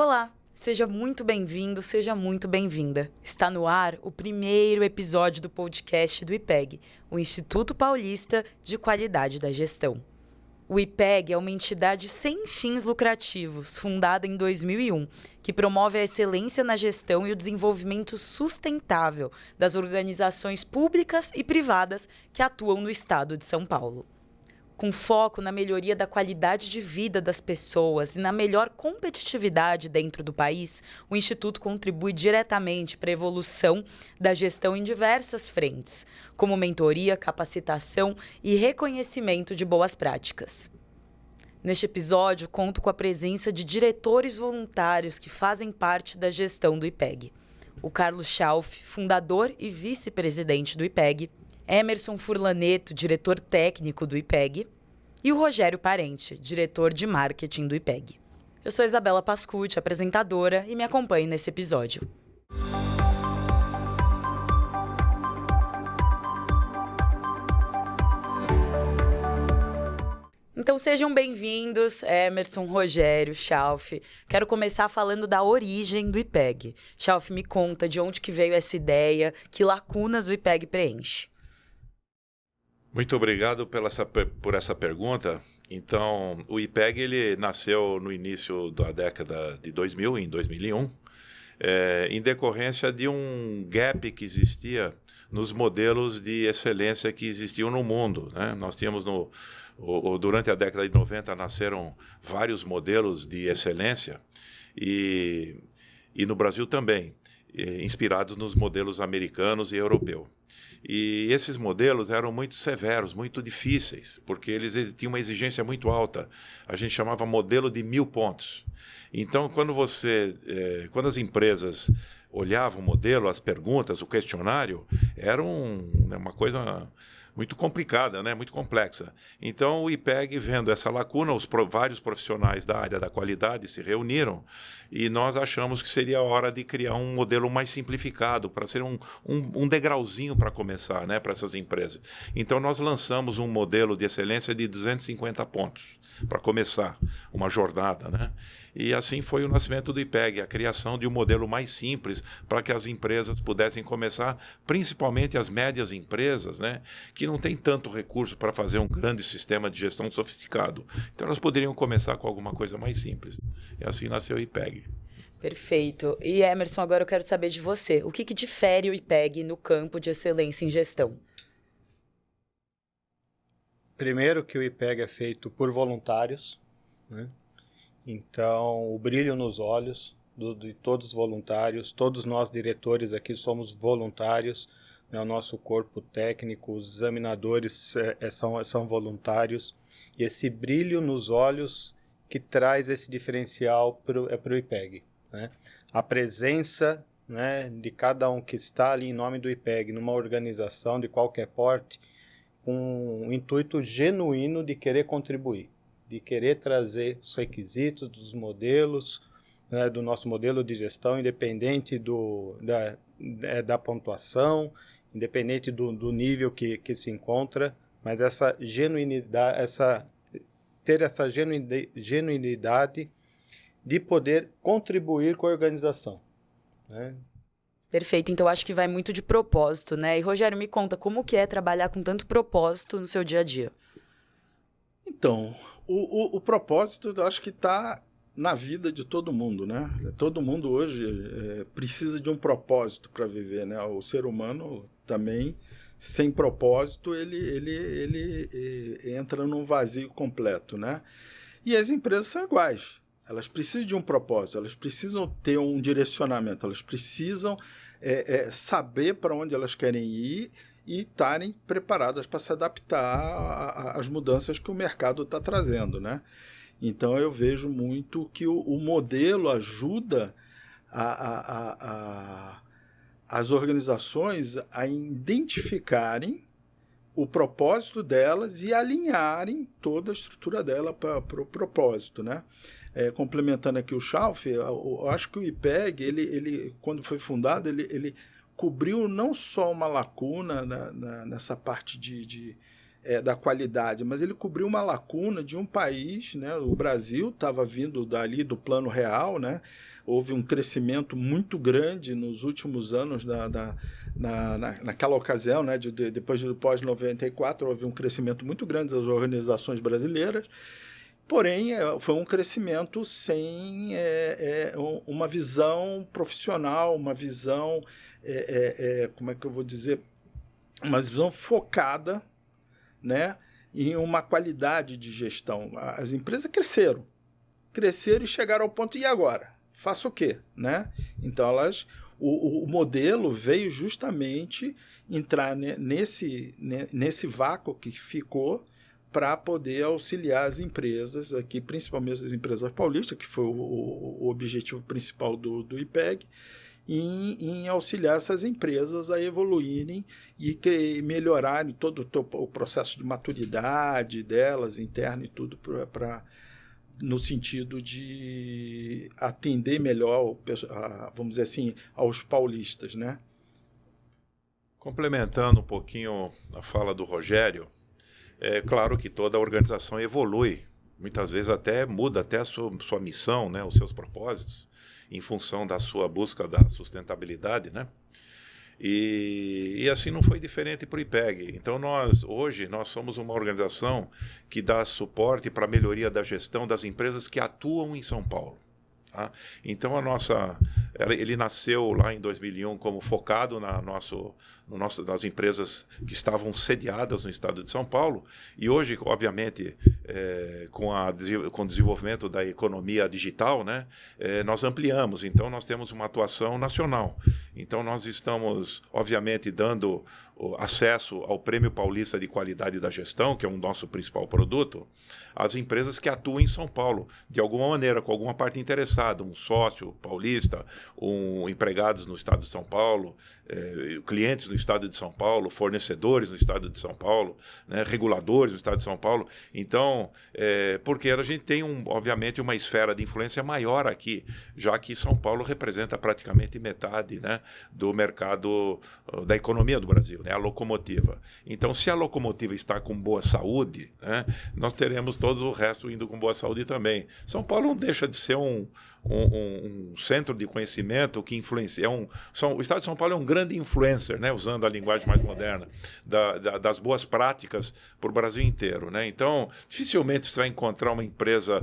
Olá, seja muito bem-vindo, seja muito bem-vinda. Está no ar o primeiro episódio do podcast do IPEG, o Instituto Paulista de Qualidade da Gestão. O IPEG é uma entidade sem fins lucrativos, fundada em 2001, que promove a excelência na gestão e o desenvolvimento sustentável das organizações públicas e privadas que atuam no estado de São Paulo. Com foco na melhoria da qualidade de vida das pessoas e na melhor competitividade dentro do país, o Instituto contribui diretamente para a evolução da gestão em diversas frentes, como mentoria, capacitação e reconhecimento de boas práticas. Neste episódio, conto com a presença de diretores voluntários que fazem parte da gestão do IPEG. O Carlos Schalf, fundador e vice-presidente do IPEG, Emerson Furlaneto, diretor técnico do IPEG, e o Rogério Parente, diretor de marketing do IPEG. Eu sou Isabela Pascucci, apresentadora, e me acompanhe nesse episódio. Então sejam bem-vindos, Emerson, Rogério, Schalf. Quero começar falando da origem do IPEG. Schalf, me conta de onde que veio essa ideia, que lacunas o IPEG preenche. Muito obrigado por essa pergunta. Então, o IPEG ele nasceu no início da década de 2000, em 2001, em decorrência de um gap que existia nos modelos de excelência que existiam no mundo, né? Nós tínhamos, durante a década de 90, nasceram vários modelos de excelência e no Brasil também, inspirados nos modelos americanos e europeus. E esses modelos eram muito severos, muito difíceis, porque eles tinham uma exigência muito alta. A gente chamava modelo de 1000 pontos. Então, quando as empresas olhavam o modelo, as perguntas, o questionário, era uma coisa muito complicada, né? Muito complexa. Então, o IPEG, vendo essa lacuna, vários profissionais da área da qualidade se reuniram e nós achamos que seria a hora de criar um modelo mais simplificado, para ser um degrauzinho para começar, né, para essas empresas. Então, nós lançamos um modelo de excelência de 250 pontos, para começar uma jornada, né? E assim foi o nascimento do IPEG, a criação de um modelo mais simples para que as empresas pudessem começar, principalmente as médias empresas, né, que não têm tanto recurso para fazer um grande sistema de gestão sofisticado. Então elas poderiam começar com alguma coisa mais simples. E assim nasceu o IPEG. Perfeito. E Emerson, agora eu quero saber de você. O que difere o IPEG no campo de excelência em gestão? Primeiro que o IPEG é feito por voluntários, né? Então, o brilho nos olhos de todos os voluntários, todos nós diretores aqui somos voluntários, né? O nosso corpo técnico, os examinadores são voluntários, e esse brilho nos olhos que traz esse diferencial para o IPEG, né? A presença, né, de cada um que está ali em nome do IPEG, numa organização de qualquer porte, com um intuito genuíno de querer contribuir, de querer trazer os requisitos dos modelos, né, do nosso modelo de gestão, independente da pontuação, independente do nível que se encontra, mas essa genuinidade, ter essa genuinidade de poder contribuir com a organização, né? Perfeito, então acho que vai muito de propósito, né? E Rogério, me conta, como que é trabalhar com tanto propósito no seu dia a dia? Então, o propósito eu acho que está na vida de todo mundo, né? Todo mundo hoje precisa de um propósito para viver, né? O ser humano também, sem propósito, ele entra num vazio completo, né? E as empresas são iguais. Elas precisam de um propósito, elas precisam ter um direcionamento, elas precisam saber para onde elas querem ir e estarem preparadas para se adaptar às mudanças que o mercado está trazendo, né? Então, eu vejo muito que o modelo ajuda as organizações a identificarem o propósito delas e alinharem toda a estrutura dela para o propósito, né? Complementando aqui o Schalf, eu acho que o IPEG, ele quando foi fundado, ele cobriu não só uma lacuna nessa parte da qualidade, mas ele cobriu uma lacuna de um país, né? O Brasil estava vindo dali do Plano Real, né? Houve um crescimento muito grande nos últimos anos naquela ocasião, né? Depois do pós-94, houve um crescimento muito grande das organizações brasileiras, porém foi um crescimento sem uma visão profissional, uma visão, como é que eu vou dizer, uma visão focada, né, em uma qualidade de gestão. As empresas cresceram e chegaram ao ponto, e agora? Faço o quê? Né? Então, o modelo veio justamente entrar nesse vácuo que ficou para poder auxiliar as empresas, aqui, principalmente as empresas paulistas, que foi o objetivo principal do IPEG, em auxiliar essas empresas a evoluírem e melhorarem todo o processo de maturidade delas, interno e tudo, no sentido de atender melhor, vamos dizer assim, aos paulistas, né? Complementando um pouquinho a fala do Rogério, é claro que toda a organização evolui, muitas vezes até muda até a sua missão, né, os seus propósitos, em função da sua busca da sustentabilidade, né? E assim não foi diferente para o IPEG. Então, hoje, nós somos uma organização que dá suporte para a melhoria da gestão das empresas que atuam em São Paulo. Tá? Então, ele nasceu lá em 2001 como focado nas empresas que estavam sediadas no estado de São Paulo, e hoje, obviamente, com o desenvolvimento da economia digital, né, nós ampliamos. Então, nós temos uma atuação nacional. Então, nós estamos, obviamente, dando acesso ao Prêmio Paulista de Qualidade da Gestão, que é o nosso principal produto, às empresas que atuam em São Paulo, de alguma maneira, com alguma parte interessada, um sócio paulista, empregados no estado de São Paulo, clientes no estado de São Paulo, fornecedores no estado de São Paulo, né, reguladores no estado de São Paulo. Então, porque a gente tem, obviamente, uma esfera de influência maior aqui, já que São Paulo representa praticamente metade, né, do mercado, da economia do Brasil, né, a locomotiva. Então, se a locomotiva está com boa saúde, né, nós teremos todo o resto indo com boa saúde também. São Paulo não deixa de ser um centro de conhecimento que influencia. O estado de São Paulo é um grande influencer, né, usando a linguagem mais moderna, das boas práticas para o Brasil inteiro, né? Então, dificilmente você vai encontrar uma empresa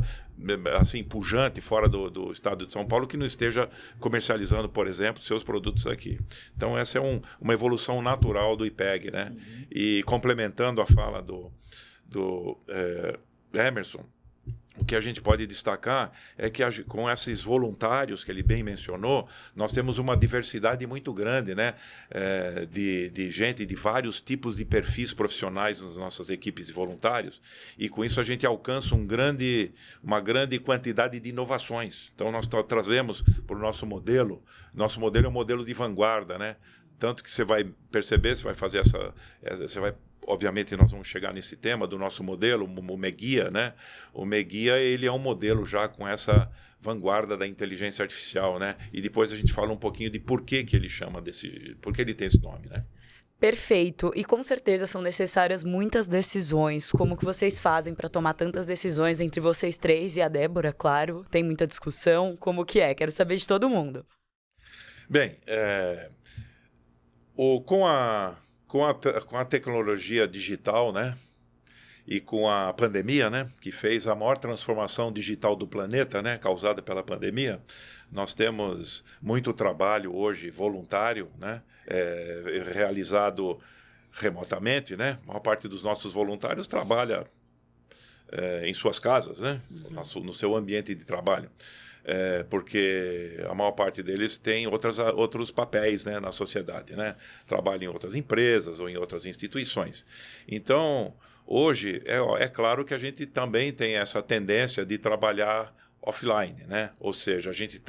assim pujante fora do estado de São Paulo que não esteja comercializando, por exemplo, seus produtos aqui. Então, essa é uma evolução natural do IPEG, né? Uhum. E complementando a fala do Emerson, o que a gente pode destacar é que com esses voluntários que ele bem mencionou, nós temos uma diversidade muito grande, né, de gente de vários tipos de perfis profissionais nas nossas equipes de voluntários, e com isso a gente alcança uma grande quantidade de inovações. Então nós trazemos para o nosso modelo é um modelo de vanguarda, né? Tanto que você vai perceber, você vai fazer obviamente, nós vamos chegar nesse tema do nosso modelo, o MEGUIA, né? O MEGUIA, ele é um modelo já com essa vanguarda da inteligência artificial, né? E depois a gente fala um pouquinho de por que ele por que ele tem esse nome, né? Perfeito. E com certeza são necessárias muitas decisões. Como que vocês fazem para tomar tantas decisões entre vocês três e a Débora, claro? Tem muita discussão. Como que é? Quero saber de todo mundo. Bem, com a tecnologia digital, né, e com a pandemia, né, que fez a maior transformação digital do planeta, né, causada pela pandemia, nós temos muito trabalho hoje voluntário, né, realizado remotamente, né. A maior parte dos nossos voluntários trabalha em suas casas, né, no seu ambiente de trabalho. Porque a maior parte deles tem outros papéis, né, na sociedade, né? Trabalha em outras empresas ou em outras instituições. Então, hoje, é claro que a gente também tem essa tendência de trabalhar offline, né? Ou seja, a gente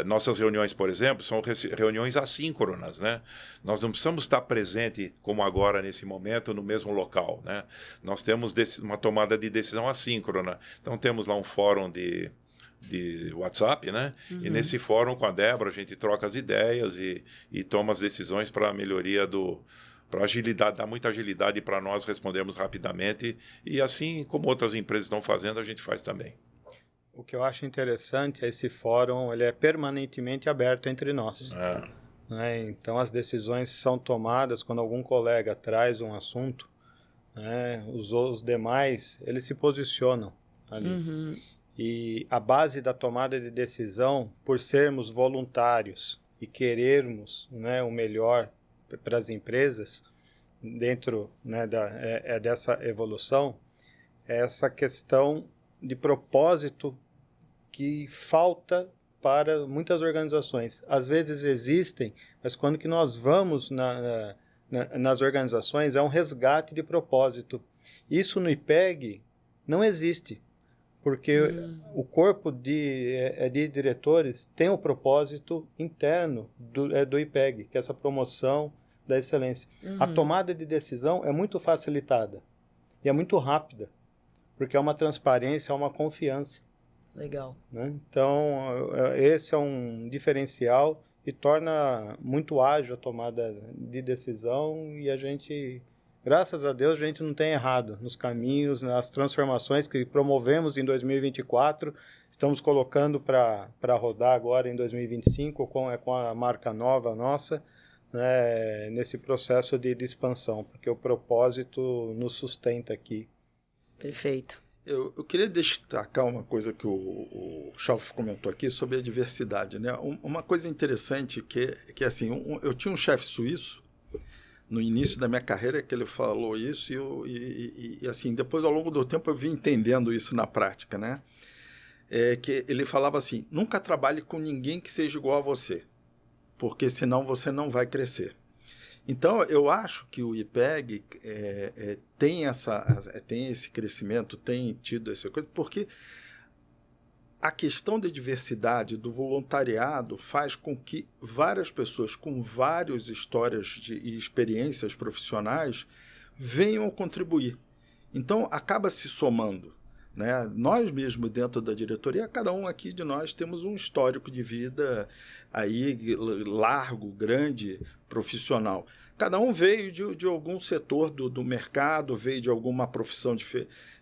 nossas reuniões, por exemplo, são reuniões assíncronas, né? Nós não precisamos estar presente, como agora, nesse momento, no mesmo local, né? Nós temos uma tomada de decisão assíncrona. Então, temos lá um fórum de WhatsApp, né? Uhum. E nesse fórum com a Débora a gente troca as ideias e toma as decisões para a melhoria agilidade, dar muita agilidade para nós respondermos rapidamente, e assim como outras empresas estão fazendo, a gente faz também. O que eu acho interessante é esse fórum, ele é permanentemente aberto entre nós. Né? Então, as decisões são tomadas quando algum colega traz um assunto, né? Os demais, eles se posicionam ali. E a base da tomada de decisão, por sermos voluntários e querermos, né, o melhor para as empresas, dentro, né, dessa evolução, é essa questão de propósito que falta para muitas organizações. Às vezes existem, mas quando que nós vamos nas organizações, é um resgate de propósito. Isso no IPEG não existe, porque o corpo de diretores tem o propósito interno do IPEG, que é essa promoção da excelência. A tomada de decisão é muito facilitada e é muito rápida, porque é uma transparência, é uma confiança. Legal. Né? Então, esse é um diferencial e torna muito ágil a tomada de decisão, e a gente, graças a Deus, a gente não tem errado nos caminhos, nas transformações que promovemos em 2024, estamos colocando para rodar agora em 2025 com a marca nova nossa, né, nesse processo de expansão, porque o propósito nos sustenta aqui. Perfeito. Eu queria destacar uma coisa que o Chalf comentou aqui sobre a diversidade, né? Uma coisa interessante que assim, eu tinha um chefe suíço no início da minha carreira que ele falou isso, e assim, depois ao longo do tempo eu vim entendendo isso na prática, né? Que ele falava assim: nunca trabalhe com ninguém que seja igual a você, porque senão você não vai crescer. Então, eu acho que o IPEG tem esse crescimento, tem tido essa coisa, porque a questão da diversidade, do voluntariado, faz com que várias pessoas com várias histórias e experiências profissionais venham a contribuir. Então, acaba se somando. Né? Nós mesmos, dentro da diretoria, cada um aqui de nós temos um histórico de vida aí largo, grande, profissional. Cada um veio de algum setor do mercado, veio de alguma profissão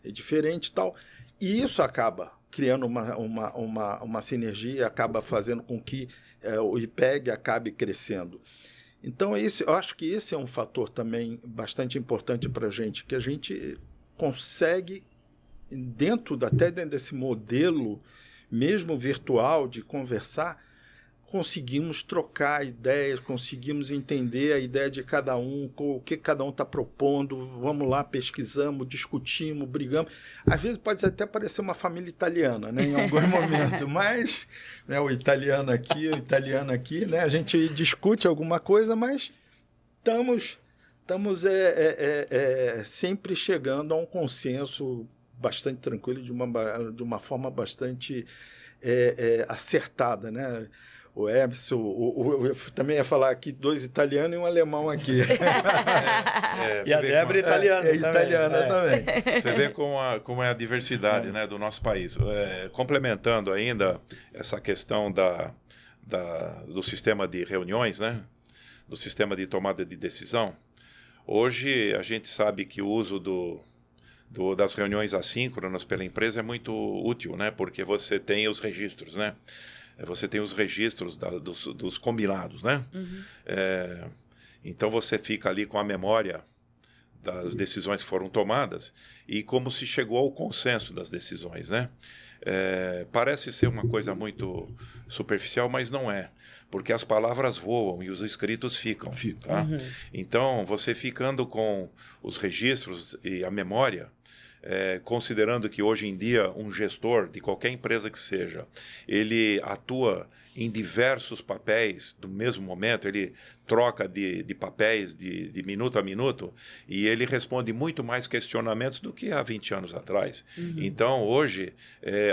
diferente e tal. E isso acaba criando uma sinergia, acaba fazendo com que o IPEG acabe crescendo. Então, eu acho que esse é um fator também bastante importante para a gente, que a gente consegue, até dentro desse modelo, mesmo virtual, de conversar, conseguimos trocar ideias, conseguimos entender a ideia de cada um, o que cada um está propondo, vamos lá, pesquisamos, discutimos, brigamos. Às vezes pode até parecer uma família italiana, né, em alguns momentos, mas né, o italiano aqui, né, a gente discute alguma coisa, mas estamos sempre chegando a um consenso bastante tranquilo, de uma forma bastante acertada, né? O Emerson, eu também ia falar aqui 2 italianos e um alemão aqui. E a Débora italiana também. Você vê como é a diversidade né, do nosso país. Complementando ainda essa questão do sistema de reuniões, né, do sistema de tomada de decisão, hoje a gente sabe que o uso das reuniões assíncronas pela empresa é muito útil, né, porque você tem os registros, né? Você tem os registros dos combinados, né? Então você fica ali com a memória das decisões que foram tomadas e como se chegou ao consenso das decisões, né? Parece ser uma coisa muito superficial, mas não é, porque as palavras voam e os escritos ficam. Tá? Então, você ficando com os registros e a memória, considerando que hoje em dia um gestor de qualquer empresa que seja, ele atua em diversos papéis do mesmo momento, ele troca de papéis de minuto a minuto e ele responde muito mais questionamentos do que há 20 anos atrás. Então, hoje,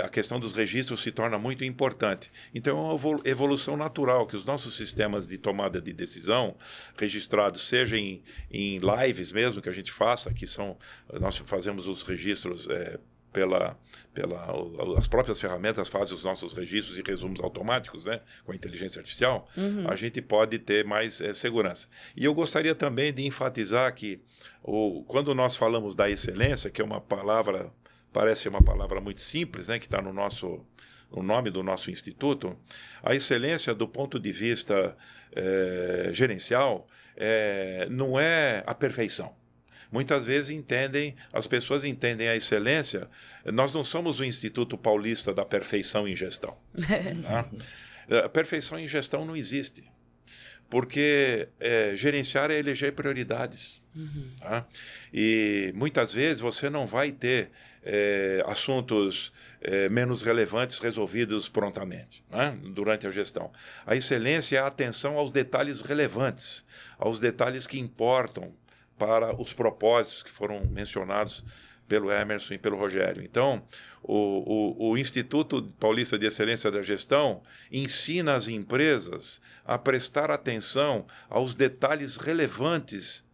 a questão dos registros se torna muito importante. Então, é uma evolução natural que os nossos sistemas de tomada de decisão registrados, seja em lives mesmo que a gente faça, nós fazemos os registros as próprias ferramentas fazem os nossos registros e resumos automáticos, né, com a inteligência artificial, a gente pode ter mais segurança. E eu gostaria também de enfatizar que quando nós falamos da excelência, que é uma palavra, parece uma palavra muito simples, né, que está no nome do nosso instituto, a excelência do ponto de vista gerencial não é a perfeição. Muitas vezes as pessoas entendem a excelência. Nós não somos o Instituto Paulista da Perfeição em Gestão. Tá? A perfeição em gestão não existe. Porque gerenciar é eleger prioridades. Tá? E muitas vezes você não vai ter assuntos menos relevantes resolvidos prontamente, né, durante a gestão. A excelência é a atenção aos detalhes relevantes, aos detalhes que importam para os propósitos que foram mencionados pelo Emerson e pelo Rogério. Então, o Instituto Paulista de Excelência da Gestão ensina as empresas a prestar atenção aos detalhes relevantes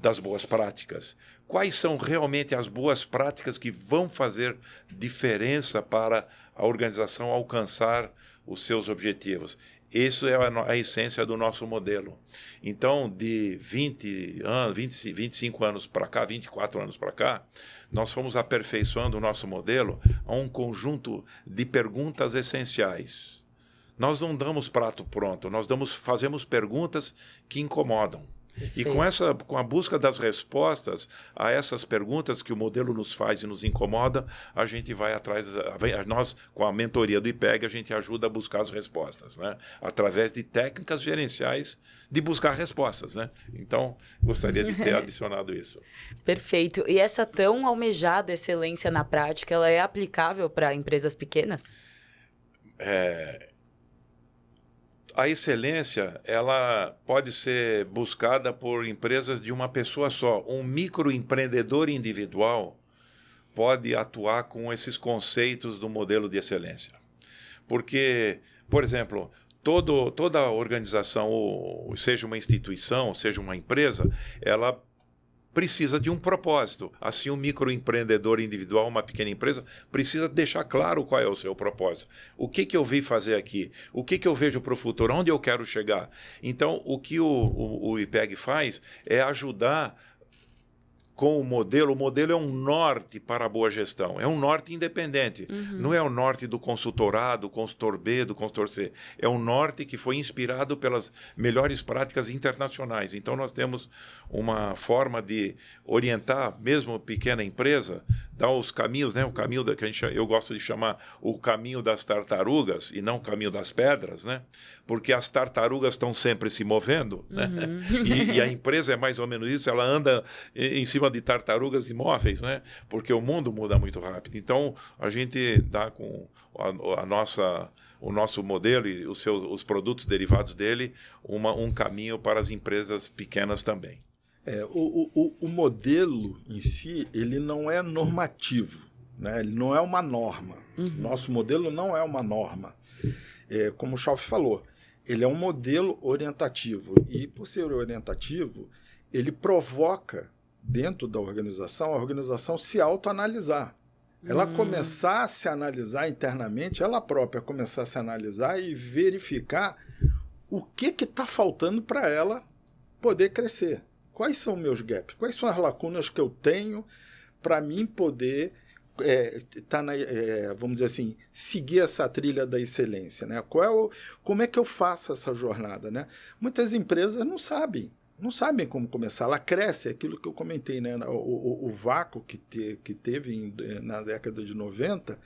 das boas práticas. Quais são realmente as boas práticas que vão fazer diferença para a organização alcançar os seus objetivos? Isso é a essência do nosso modelo. Então, de 25 anos para cá, 24 anos para cá, nós fomos aperfeiçoando o nosso modelo a um conjunto de perguntas essenciais. Nós não damos prato pronto, fazemos perguntas que incomodam. E com a busca das respostas a essas perguntas que o modelo nos faz e nos incomoda, a gente vai atrás, nós, com a mentoria do IPEG, a gente ajuda a buscar as respostas, né? Através de técnicas gerenciais de buscar respostas, né? Então, gostaria de ter adicionado isso. Perfeito. E essa tão almejada excelência na prática, ela é aplicável para empresas pequenas? A excelência, ela pode ser buscada por empresas de uma pessoa só. Um microempreendedor individual pode atuar com esses conceitos do modelo de excelência. Porque, por exemplo, toda organização, ou seja uma instituição, seja uma empresa, ela precisa de um propósito. Assim, um microempreendedor individual, uma pequena empresa, precisa deixar claro qual é o seu propósito. O que eu vim fazer aqui? O que eu vejo para o futuro? Onde eu quero chegar? Então, o que o IPEG faz é ajudar com o modelo. O modelo é um norte para a boa gestão. É um norte independente. Não é o norte do consultor A, do consultor B, do consultor C. É um norte que foi inspirado pelas melhores práticas internacionais. Então, nós temos uma forma de orientar, mesmo pequena empresa, dar os caminhos, né? O caminho que eu gosto de chamar o caminho das tartarugas e não o caminho das pedras, né? Porque as tartarugas estão sempre se movendo, né? E a empresa é mais ou menos isso, ela anda em cima de tartarugas imóveis, né? Porque o mundo muda muito rápido. Então, a gente dá com o nosso modelo e os produtos derivados dele um caminho para as empresas pequenas também. O modelo em si, ele não é normativo, né? Ele não é uma norma. Nosso modelo não é uma norma. Como o Schauf falou, ele é um modelo orientativo. E, por ser orientativo, ele provoca, dentro da organização, a organização se autoanalisar. Ela começar a se analisar internamente, ela própria começar a se analisar e verificar o que está faltando para ela poder crescer. Quais são meus gaps? Quais são as lacunas que eu tenho para mim poder, vamos dizer assim, seguir essa trilha da excelência, né? Como é que eu faço essa jornada, né? Muitas empresas não sabem como começar. Ela cresce, aquilo que eu comentei, né? O vácuo que teve na década de 90,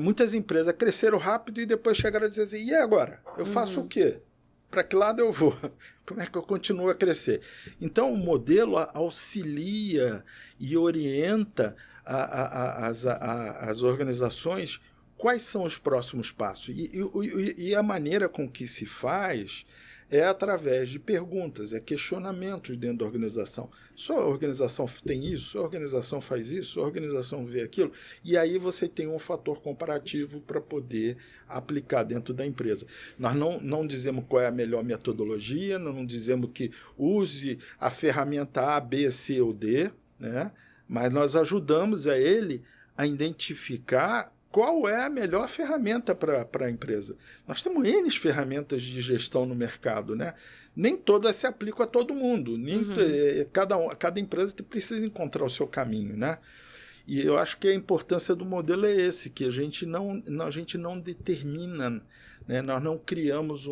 muitas empresas cresceram rápido e depois chegaram a dizer assim, e agora? Eu faço o quê? Para que lado eu vou? Como é que eu continuo a crescer? Então, o modelo auxilia e orienta as organizações quais são os próximos passos. E a maneira com que se faz é através de perguntas, questionamentos dentro da organização. Só a organização tem isso? Só a organização faz isso? Só a organização vê aquilo? E aí você tem um fator comparativo para poder aplicar dentro da empresa. Nós não dizemos qual é a melhor metodologia, não dizemos que use a ferramenta A, B, C ou D, né? Mas nós ajudamos a ele a identificar qual é a melhor ferramenta para a empresa. Nós temos N ferramentas de gestão no mercado, né? Nem todas se aplicam a todo mundo. Cada empresa precisa encontrar o seu caminho, né? E eu acho que a importância do modelo é esse, que a gente não determina, né? Nós não criamos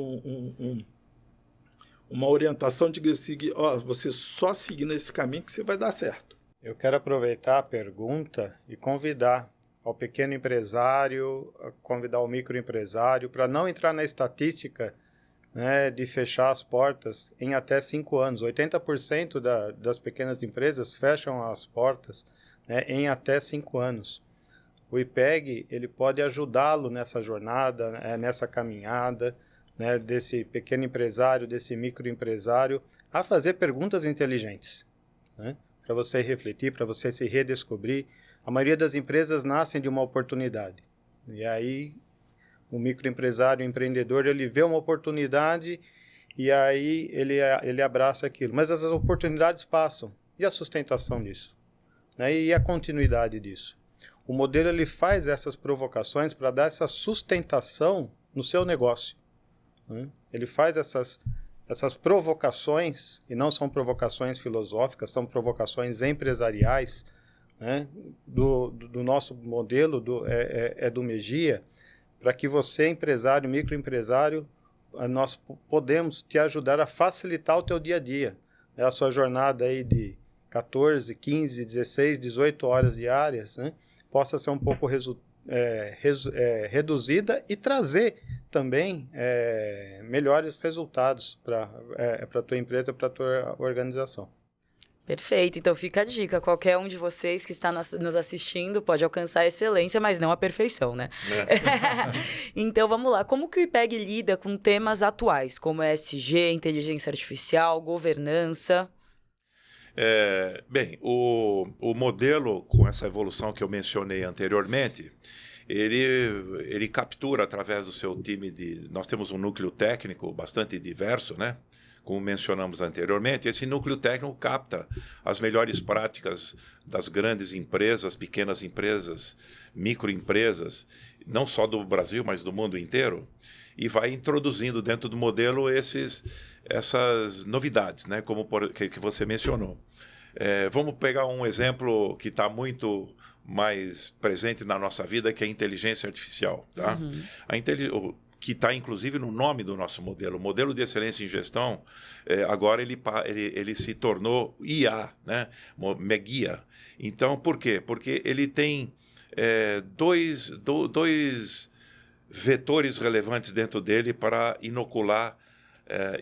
uma orientação de seguir, você só seguir nesse caminho que você vai dar certo. Eu quero aproveitar a pergunta e convidar ao pequeno empresário, convidar o microempresário para não entrar na estatística, né, de fechar as portas em até 5 anos. 80% das pequenas empresas fecham as portas, né, em até 5 anos. O IPEG ele pode ajudá-lo nessa jornada, nessa caminhada, né, desse pequeno empresário, desse microempresário, a fazer perguntas inteligentes, né, para você refletir, para você se redescobrir. A maioria das empresas nascem de uma oportunidade. E aí, o microempresário, o empreendedor, ele vê uma oportunidade e aí ele abraça aquilo. Mas as oportunidades passam. E a sustentação disso? Né? E a continuidade disso? O modelo ele faz essas provocações para dar essa sustentação no seu negócio. Né? Ele faz essas provocações, e não são provocações filosóficas, são provocações empresariais, né, do nosso modelo, do Megia, para que você, empresário, microempresário, nós podemos te ajudar a facilitar o teu dia a dia, né, a sua jornada aí de 14, 15, 16, 18 horas diárias, né, possa ser um pouco reduzida e trazer também melhores resultados para a tua empresa, para a tua organização. Perfeito, então fica a dica, qualquer um de vocês que está nos assistindo pode alcançar a excelência, mas não a perfeição, né? Então vamos lá, como que o IPEG lida com temas atuais, como ESG, inteligência artificial, governança? Bem, o modelo, com essa evolução que eu mencionei anteriormente, ele captura através do seu time nós temos um núcleo técnico bastante diverso, né? Como mencionamos anteriormente, esse núcleo técnico capta as melhores práticas das grandes empresas, pequenas empresas, microempresas, não só do Brasil, mas do mundo inteiro, e vai introduzindo dentro do modelo essas novidades, né, como que você mencionou. Vamos pegar um exemplo que está muito mais presente na nossa vida, que é a inteligência artificial. Tá? Que está, inclusive, no nome do nosso modelo. O modelo de excelência em gestão, agora ele se tornou IA, né? Megia. Então, por quê? Porque ele tem dois vetores relevantes dentro dele para inocular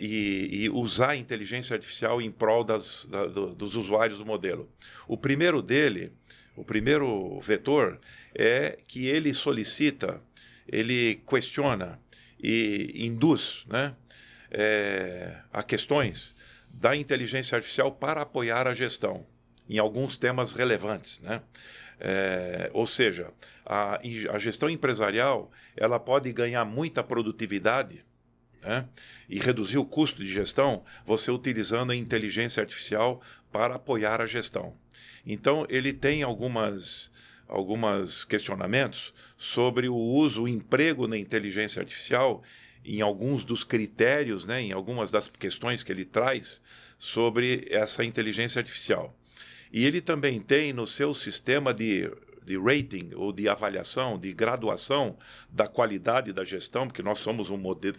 e usar a inteligência artificial em prol dos usuários do modelo. O primeiro vetor é que ele solicita, ele questiona e induz, né, a questões da inteligência artificial para apoiar a gestão em alguns temas relevantes, né? Ou seja, a gestão empresarial ela pode ganhar muita produtividade, né, e reduzir o custo de gestão você utilizando a inteligência artificial para apoiar a gestão. Então, ele tem alguns questionamentos sobre o emprego da inteligência artificial em alguns dos critérios, né, em algumas das questões que ele traz sobre essa inteligência artificial. E ele também tem no seu sistema de rating ou de avaliação, de graduação da qualidade da gestão, porque nós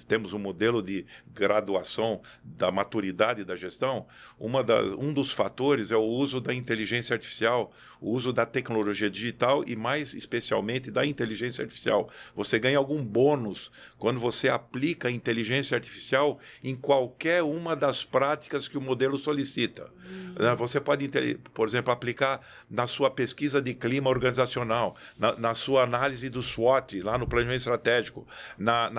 temos um modelo de graduação da maturidade da gestão. Um dos fatores é o uso da inteligência artificial, o uso da tecnologia digital e, mais especialmente, da inteligência artificial. Você ganha algum bônus quando você aplica a inteligência artificial em qualquer uma das práticas que o modelo solicita. Você pode, por exemplo, aplicar na sua pesquisa de clima organizacional, na sua análise do SWOT, lá no planejamento estratégico, na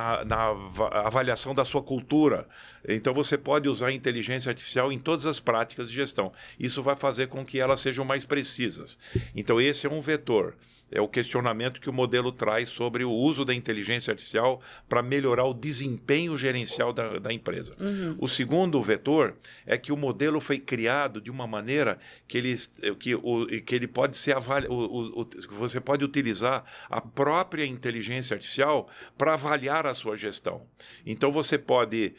avaliação da sua cultura. Então, você pode usar a inteligência artificial em todas as práticas de gestão. Isso vai fazer com que elas sejam mais precisas. Então, esse é um vetor. É o questionamento que o modelo traz sobre o uso da inteligência artificial para melhorar o desempenho gerencial da empresa. O segundo vetor é que o modelo foi criado de uma maneira que ele pode ser você pode utilizar a própria inteligência artificial para avaliar a sua gestão. Então, você pode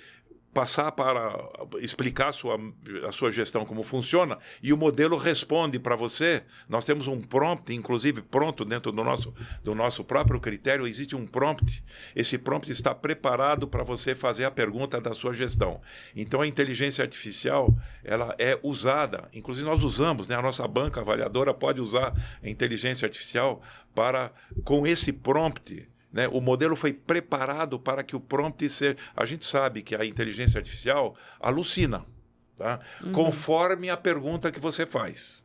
passar para explicar a sua gestão como funciona e o modelo responde para você. Nós temos um prompt, inclusive pronto dentro do nosso próprio critério, existe um prompt. Esse prompt está preparado para você fazer a pergunta da sua gestão. Então a inteligência artificial, ela é usada, inclusive nós usamos, né? A nossa banca avaliadora pode usar a inteligência artificial com esse prompt. Né? O modelo foi preparado para que o prompt seja... A gente sabe que a inteligência artificial alucina, tá? Conforme a pergunta que você faz.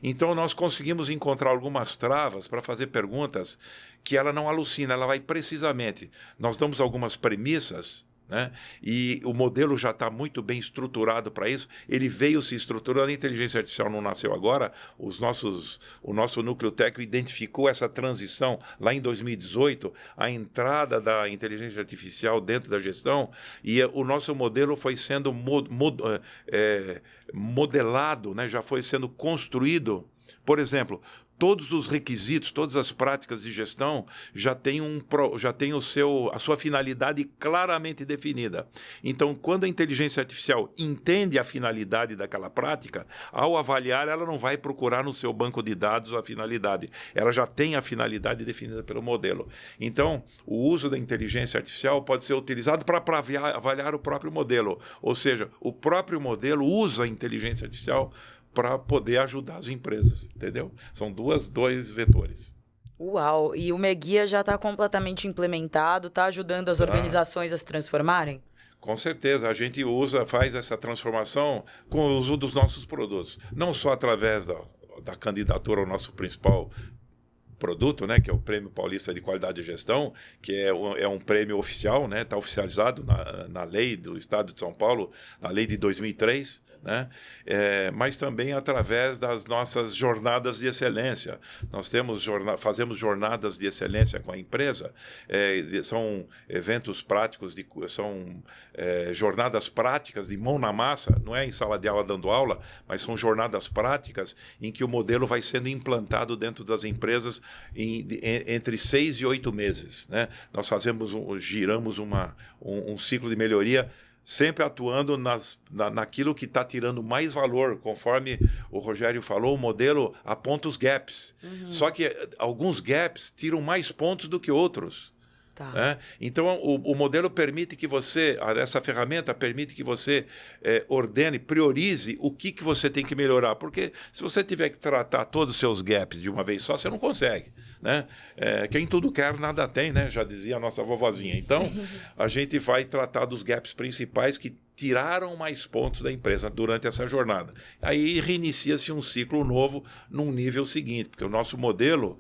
Então, nós conseguimos encontrar algumas travas para fazer perguntas que ela não alucina, ela vai precisamente... Nós damos algumas premissas, né? E o modelo já está muito bem estruturado para isso. Ele veio se estruturando. A inteligência artificial não nasceu agora. O nosso núcleo técnico identificou essa transição lá em 2018, a entrada da inteligência artificial dentro da gestão, e o nosso modelo foi sendo modelado, né? Já foi sendo construído. Por exemplo, todos os requisitos, todas as práticas de gestão já têm a sua finalidade claramente definida. Então, quando a inteligência artificial entende a finalidade daquela prática, ao avaliar, ela não vai procurar no seu banco de dados a finalidade. Ela já tem a finalidade definida pelo modelo. Então, o uso da inteligência artificial pode ser utilizado para avaliar o próprio modelo. Ou seja, o próprio modelo usa a inteligência artificial para poder ajudar as empresas, entendeu? São dois vetores. Uau! E o Meguia já está completamente implementado, está ajudando as organizações a se transformarem? Com certeza, a gente faz essa transformação com o uso dos nossos produtos. Não só através da candidatura ao nosso principal produto, né, que é o Prêmio Paulista de Qualidade de Gestão, que é um prêmio oficial, né, está oficializado na lei do Estado de São Paulo, na lei de 2003, né? Mas também através das nossas jornadas de excelência. Nós fazemos jornadas de excelência com a empresa, são eventos práticos, são jornadas práticas de mão na massa, não é em sala de aula dando aula, mas são jornadas práticas em que o modelo vai sendo implantado dentro das empresas entre 6 e 8 meses. Né? Nós giramos um ciclo de melhoria, sempre atuando naquilo que está tirando mais valor. Conforme o Rogério falou, o modelo aponta os gaps. Só que alguns gaps tiram mais pontos do que outros. Tá. Né? Então, o modelo permite que essa ferramenta permite que você ordene, priorize o que você tem que melhorar. Porque se você tiver que tratar todos os seus gaps de uma vez só, você não consegue. Né? Quem tudo quer, nada tem, né? Já dizia a nossa vovozinha. Então, a gente vai tratar dos gaps principais que tiraram mais pontos da empresa durante essa jornada. Aí reinicia-se um ciclo novo num nível seguinte, porque o nosso modelo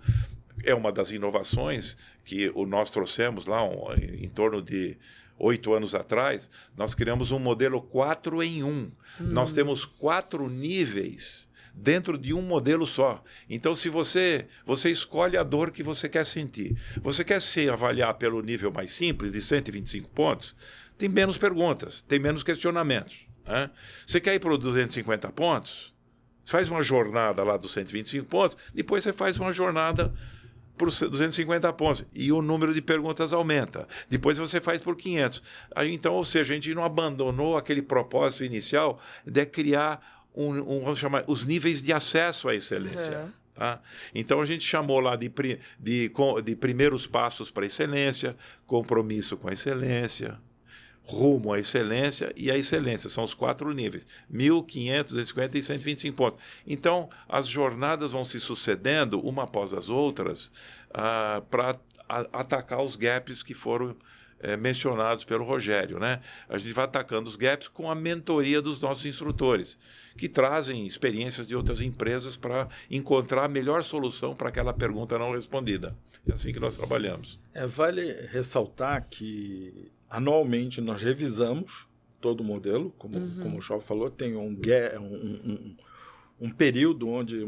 é uma das inovações que nós trouxemos lá em torno de 8 anos atrás. Nós criamos um modelo 4 em 1. Nós temos 4 níveis dentro de um modelo só. Então, se você escolhe a dor que você quer sentir. Você quer se avaliar pelo nível mais simples, de 125 pontos? Tem menos perguntas, tem menos questionamentos. Né? Você quer ir para os 250 pontos? Você faz uma jornada lá dos 125 pontos, depois você faz uma jornada por 250 pontos, e o número de perguntas aumenta. Depois você faz por 500. Aí, então, ou seja, a gente não abandonou aquele propósito inicial de criar vamos chamar, os níveis de acesso à excelência. Tá? Então, a gente chamou lá de primeiros passos para a excelência, compromisso com a excelência, rumo à excelência e à excelência. São os 4 níveis, 1.500, 250 e 125 pontos. Então, as jornadas vão se sucedendo, uma após as outras, para atacar os gaps que foram mencionados pelo Rogério. Né? A gente vai atacando os gaps com a mentoria dos nossos instrutores, que trazem experiências de outras empresas para encontrar a melhor solução para aquela pergunta não respondida. É assim que nós trabalhamos. Vale ressaltar que anualmente nós revisamos todo o modelo, como o Chau falou, tem um período onde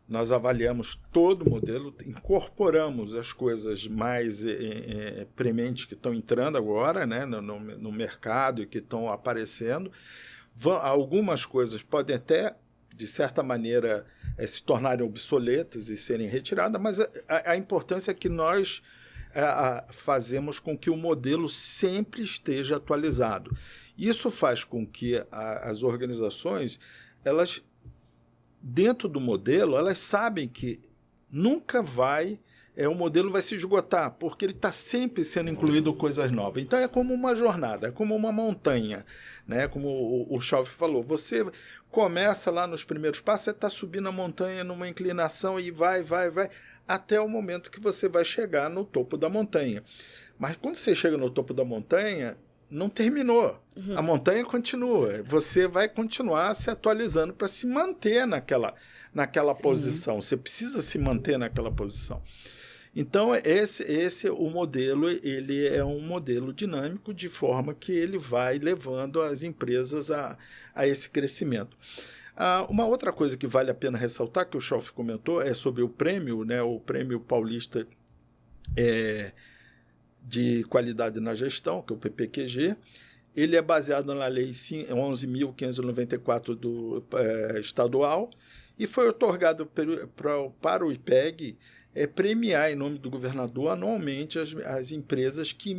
nós avaliamos todo o modelo, incorporamos as coisas mais prementes que estão entrando agora, né, no mercado e que estão aparecendo. Algumas coisas podem até de certa maneira, se tornarem obsoletas e serem retiradas, mas a importância é que nós fazemos com que o modelo sempre esteja atualizado. Isso faz com que as organizações, elas, dentro do modelo, elas sabem que nunca o modelo vai se esgotar, porque ele está sempre sendo incluído coisas novas. Então é como uma jornada, é como uma montanha, né? Como o Schauf falou, você começa lá nos primeiros passos, você está subindo a montanha numa inclinação e vai, até o momento que você vai chegar no topo da montanha. Mas quando você chega no topo da montanha, não terminou. A montanha continua. Você vai continuar se atualizando para se manter naquela posição. Você precisa se manter naquela posição. Então, o modelo, ele é um modelo dinâmico, de forma que ele vai levando as empresas a esse crescimento. Uma outra coisa que vale a pena ressaltar, que o Schauf comentou, é sobre o prêmio, né, o Prêmio Paulista de Qualidade na Gestão, que é o PPQG. Ele é baseado na Lei 11.594 estadual e foi otorgado para o IPEG premiar, em nome do governador, anualmente as empresas que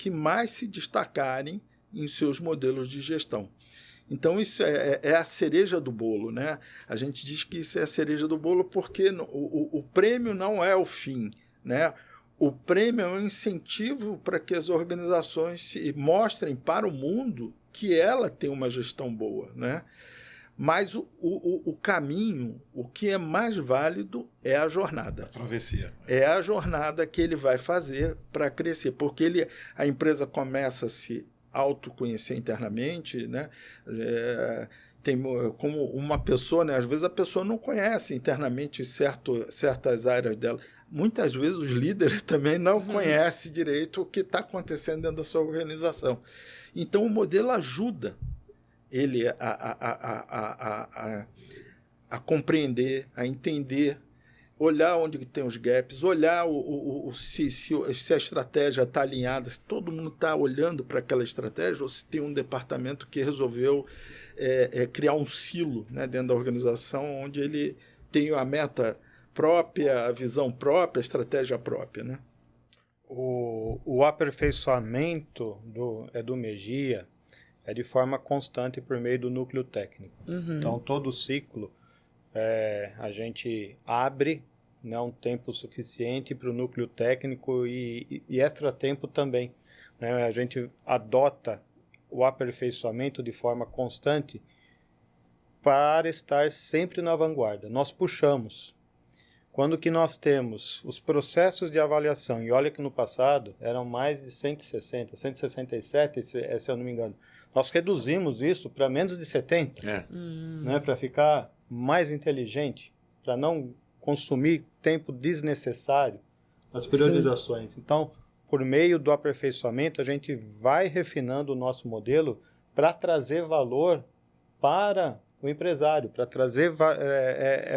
mais se destacarem em seus modelos de gestão. Então, isso é a cereja do bolo, né? A gente diz que isso é a cereja do bolo porque o prêmio não é o fim, né? O prêmio é um incentivo para que as organizações se mostrem para o mundo que ela tem uma gestão boa, né? Mas o caminho, o que é mais válido é a jornada. A travessia. É a jornada que ele vai fazer para crescer, porque a empresa começa a se autoconhecer internamente, né? Tem como uma pessoa, né? Às vezes a pessoa não conhece internamente certas áreas dela. Muitas vezes os líderes também não conhecem direito o que está acontecendo dentro da sua organização. Então o modelo ajuda ele a compreender, a entender, olhar onde tem os gaps, olhar se a estratégia está alinhada, se todo mundo está olhando para aquela estratégia, ou se tem um departamento que resolveu criar um silo, né, dentro da organização, onde ele tem a meta própria, a visão própria, a estratégia própria, né? O aperfeiçoamento do Mejia é de forma constante por meio do núcleo técnico. Então, todo ciclo a gente abre, né, um tempo suficiente para o núcleo técnico e extra tempo também, né? A gente adota o aperfeiçoamento de forma constante para estar sempre na vanguarda. Nós puxamos. Quando que nós temos os processos de avaliação, e olha que no passado eram mais de 160, 167, se eu não me engano, nós reduzimos isso para menos de 70, né, para ficar mais inteligente, para não consumir tempo desnecessário nas priorizações. Sim. Então, por meio do aperfeiçoamento, a gente vai refinando o nosso modelo para trazer valor para o empresário, para trazer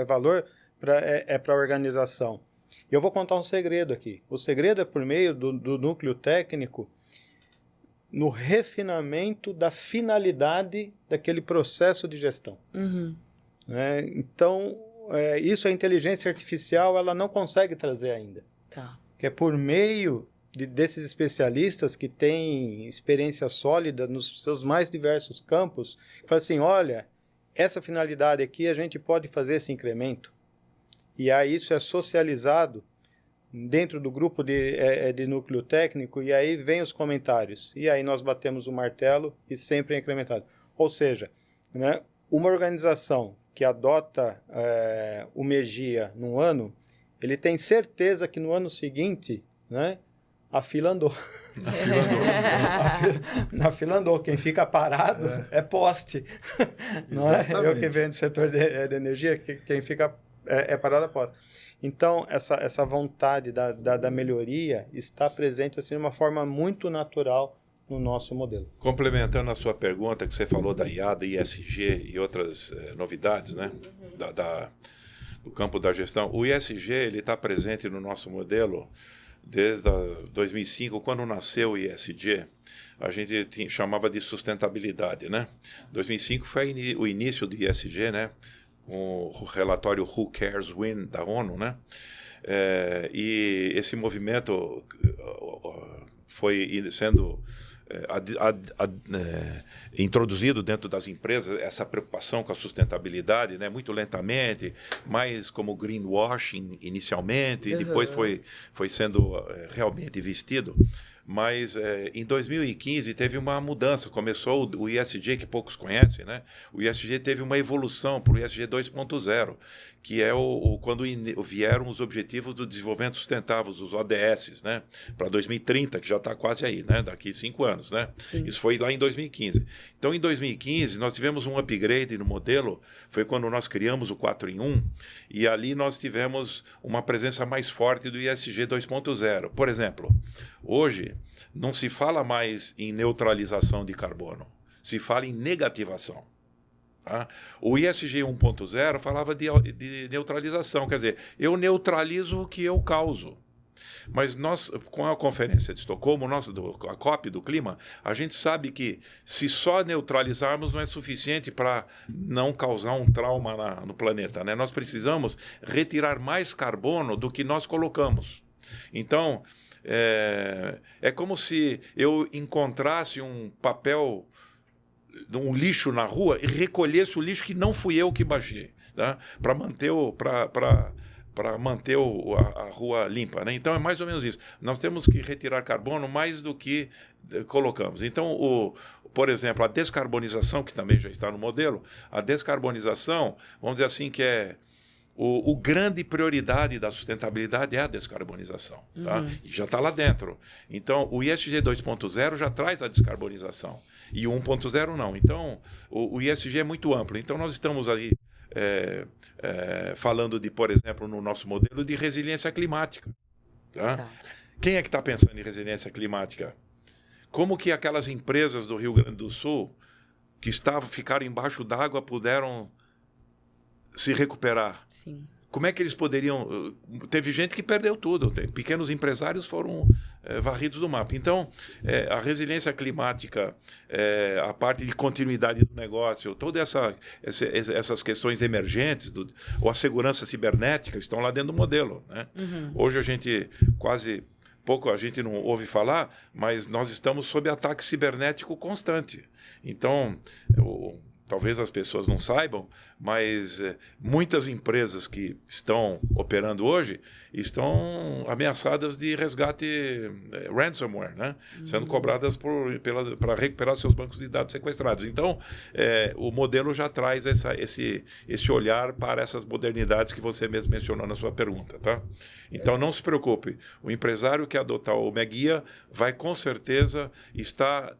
valor para a organização. E eu vou contar um segredo aqui. O segredo é por meio do núcleo técnico no refinamento da finalidade daquele processo de gestão. Então, isso a inteligência artificial ela não consegue trazer ainda. Tá. Que é por meio desses especialistas que têm experiência sólida nos seus mais diversos campos, que fala assim, olha, essa finalidade aqui a gente pode fazer esse incremento. E aí isso é socializado dentro do grupo de núcleo técnico, e aí vem os comentários. E aí nós batemos o martelo e sempre é incrementado. Ou seja, né, uma organização que adota o Mejia num ano, ele tem certeza que no ano seguinte, né, a fila andou. A fila andou. Quem fica parado é poste. Não é? Eu que venho do setor de energia, quem fica parado é poste. Então, essa vontade da melhoria está presente assim, de uma forma muito natural no nosso modelo. Complementando a sua pergunta, que você falou da IADA, ISG e outras novidades, né? Do campo da gestão. O ISG está presente no nosso modelo desde 2005, quando nasceu o ISG. A gente chamava de sustentabilidade, né? 2005 foi o início do ISG, né? com o relatório Who Cares Win da ONU, né? E esse movimento foi sendo introduzido dentro das empresas, essa preocupação com a sustentabilidade, né, muito lentamente, mais como greenwashing inicialmente, depois foi sendo realmente vestido. Mas em 2015 teve uma mudança, começou o ESG, que poucos conhecem, né? O ESG teve uma evolução para o ESG 2.0, que é quando vieram os Objetivos do Desenvolvimento Sustentável, os ODS, né? Para 2030, que já está quase aí, né? Daqui 5 anos, né? Sim. Isso foi lá em 2015. Então, em 2015, nós tivemos um upgrade no modelo, foi quando nós criamos o 4 em 1, e ali nós tivemos uma presença mais forte do ESG 2.0. Por exemplo, hoje não se fala mais em neutralização de carbono, se fala em negativação. Tá? O ESG 1.0 falava de neutralização, quer dizer, eu neutralizo o que eu causo. Mas nós, com a Conferência de Estocolmo, a COP do clima, a gente sabe que se só neutralizarmos não é suficiente para não causar um trauma no planeta, né? Nós precisamos retirar mais carbono do que nós colocamos. Então, é como se eu encontrasse um papel, um lixo na rua e recolhesse o lixo que não fui eu que baixei, tá? Para manter a rua limpa, né? Então é mais ou menos isso. Nós temos que retirar carbono mais do que colocamos. Então, por exemplo, a descarbonização, que também já está no modelo, a descarbonização, vamos dizer assim, que é o grande prioridade da sustentabilidade é a descarbonização. Tá? E já está lá dentro. Então, o ESG 2.0 já traz a descarbonização. E o 1.0 não. Então, o ESG é muito amplo. Então, nós estamos aí falando de, por exemplo, no nosso modelo de resiliência climática. Tá? Quem é que está pensando em resiliência climática? Como que aquelas empresas do Rio Grande do Sul que ficaram embaixo d'água puderam se recuperar? Sim. Como é que eles poderiam... Teve gente que perdeu tudo, pequenos empresários foram varridos do mapa. Então, a resiliência climática, a parte de continuidade do negócio, todas essas questões emergentes, ou a segurança cibernética, estão lá dentro do modelo, né? Hoje a gente pouco a gente não ouve falar, mas nós estamos sob ataque cibernético constante. Então, talvez as pessoas não saibam, mas muitas empresas que estão operando hoje estão ameaçadas de resgate ransomware, né? Sendo cobradas para recuperar seus bancos de dados sequestrados. Então, o modelo já traz esse olhar para essas modernidades que você mesmo mencionou na sua pergunta. Tá? Então, não se preocupe. O empresário que adotar o MEGUIA vai, com certeza, estar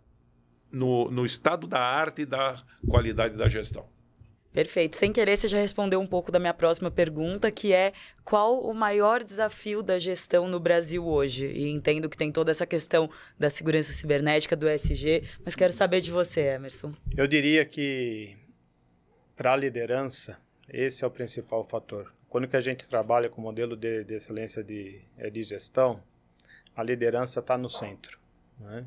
no estado da arte e da qualidade da gestão. Perfeito. Sem querer, você já respondeu um pouco da minha próxima pergunta, que é qual o maior desafio da gestão no Brasil hoje? E entendo que tem toda essa questão da segurança cibernética, do ESG, mas quero saber de você, Emerson. Eu diria que, para a liderança, esse é o principal fator. Quando que a gente trabalha com o modelo de excelência de gestão, a liderança está no centro, né?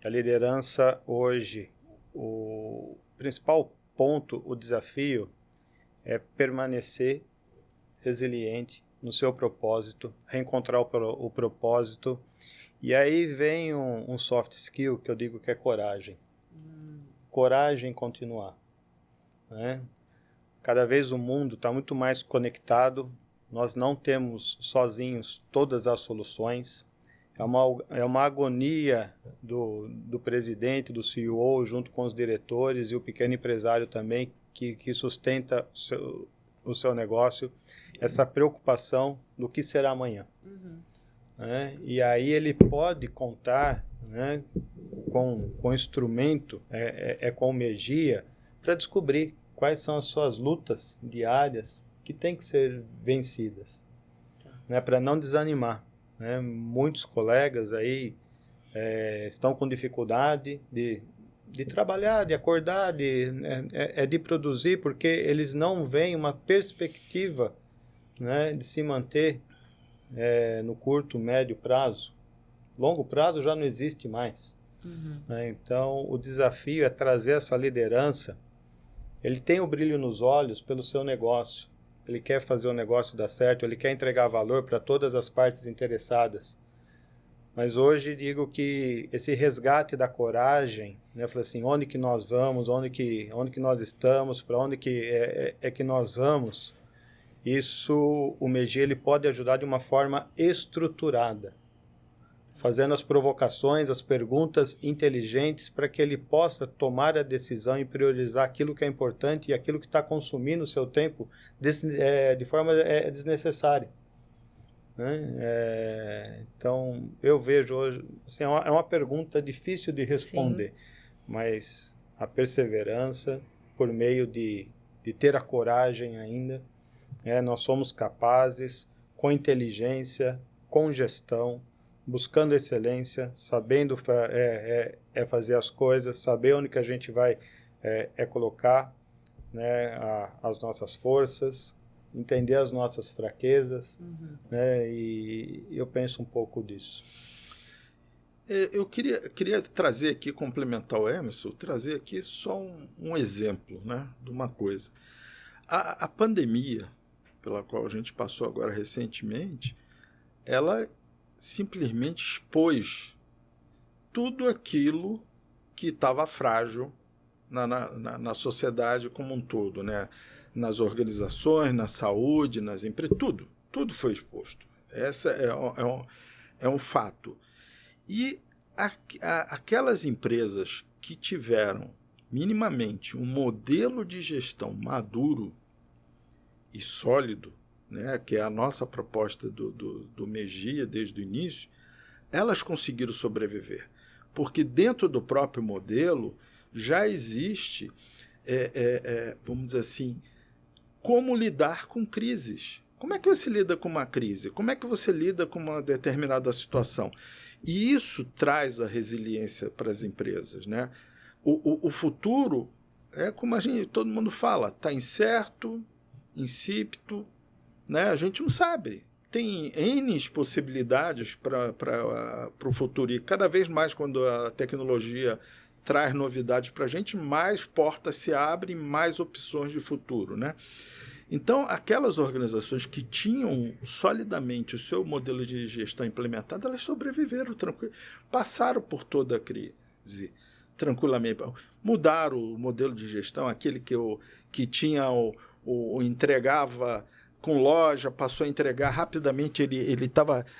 A liderança hoje, o principal ponto, o desafio é permanecer resiliente no seu propósito, reencontrar o propósito. E aí vem um soft skill que eu digo que é coragem. Coragem em continuar, né? Cada vez o mundo está muito mais conectado, nós não temos sozinhos todas as soluções. É uma agonia do presidente, do CEO, junto com os diretores e o pequeno empresário também, que sustenta o seu negócio, essa preocupação do que será amanhã. Né? E aí ele pode contar, né, com instrumento, com MEGIA, para descobrir quais são as suas lutas diárias que têm que ser vencidas, né, para não desanimar. Né? Muitos colegas aí estão com dificuldade de trabalhar, de acordar, de produzir, porque eles não veem uma perspectiva, né, de se manter no curto, médio prazo. Longo prazo já não existe mais. Né? Então, o desafio é trazer essa liderança ele tem o brilho nos olhos pelo seu negócio. Ele quer fazer o negócio dar certo, ele quer entregar valor para todas as partes interessadas. Mas hoje digo que esse resgate da coragem, né, falo assim, onde que nós vamos, onde que nós estamos, para onde que é que nós vamos, isso o MEG ele pode ajudar de uma forma estruturada, fazendo as provocações, as perguntas inteligentes para que ele possa tomar a decisão e priorizar aquilo que é importante e aquilo que está consumindo o seu tempo de forma desnecessária. Né? Então, eu vejo hoje, assim, é uma pergunta difícil de responder, mas a perseverança, por meio de ter a coragem ainda, nós somos capazes, com inteligência, com gestão, buscando excelência, sabendo fazer as coisas, saber onde que a gente vai colocar, né, as nossas forças, entender as nossas fraquezas, né, e eu penso um pouco disso. Eu queria trazer aqui, complementar o Emerson, trazer aqui só um exemplo, né, de uma coisa. A pandemia, pela qual a gente passou agora recentemente, ela simplesmente expôs tudo aquilo que estava frágil na sociedade como um todo, né? Nas organizações, na saúde, nas empresas, tudo foi exposto. Essa é um fato. E aquelas empresas que tiveram minimamente um modelo de gestão maduro e sólido, né, que é a nossa proposta do MEG desde o início, elas conseguiram sobreviver. Porque dentro do próprio modelo já existe, vamos dizer assim, como lidar com crises. Como é que você lida com uma crise? Como é que você lida com uma determinada situação? E isso traz a resiliência para as empresas, né? O futuro é como todo mundo fala, está incerto, insípido, né? A gente não sabe. Tem N possibilidades para o futuro. E cada vez mais, quando a tecnologia traz novidades para a gente, mais portas se abrem, mais opções de futuro, né? Então, aquelas organizações que tinham solidamente o seu modelo de gestão implementado, elas sobreviveram tranquilo, passaram por toda a crise tranquilamente. Mudaram o modelo de gestão, aquele que tinha entregava com loja, passou a entregar rapidamente,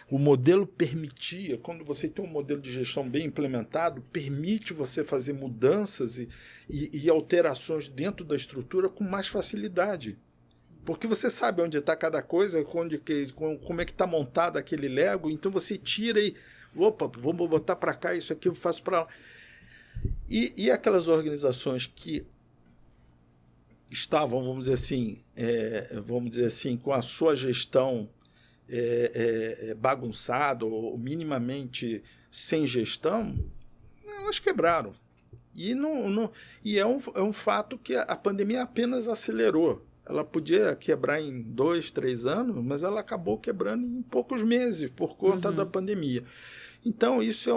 o modelo permitia, quando você tem um modelo de gestão bem implementado, permite você fazer mudanças e alterações dentro da estrutura com mais facilidade. Porque você sabe onde está cada coisa, como é que está montado aquele Lego, então você tira e, vou botar para cá, isso aqui eu faço para lá. E aquelas organizações que estavam, vamos dizer assim, com a sua gestão bagunçada ou minimamente sem gestão, elas quebraram. E é um fato que a pandemia apenas acelerou. Ela podia quebrar em 2, 3 anos, mas ela acabou quebrando em poucos meses por conta da pandemia. Então, isso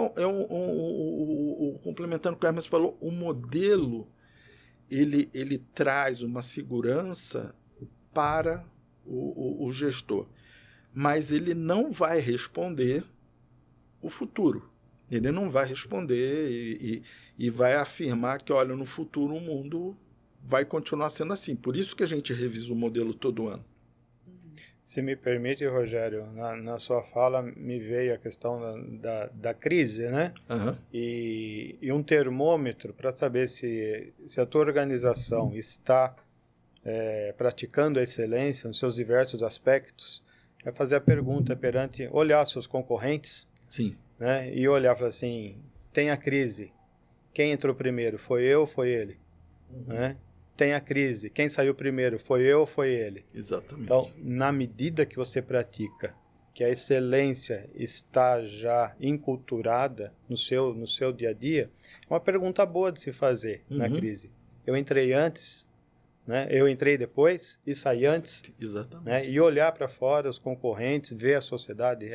complementando o que o Hermes falou, o modelo ele traz uma segurança para o gestor, mas ele não vai responder o futuro. Ele não vai responder e vai afirmar que, olha, no futuro o mundo vai continuar sendo assim. Por isso que a gente revisa o modelo todo ano. Se me permite, Rogério, na sua fala me veio a questão da crise, né? Uhum. E um termômetro para saber se a tua organização está praticando a excelência nos seus diversos aspectos, é fazer a pergunta olhar seus concorrentes. Sim. Né? E olhar e falar assim, tem a crise, quem entrou primeiro, foi eu ou foi ele? Né? Tem a crise, quem saiu primeiro, foi eu ou foi ele? Exatamente. Então, na medida que você pratica, que a excelência está já inculturada no seu dia a dia, é uma pergunta boa de se fazer na crise. Eu entrei antes, né? Eu entrei depois e saí antes. Exatamente. Né? E olhar para fora, os concorrentes, ver a sociedade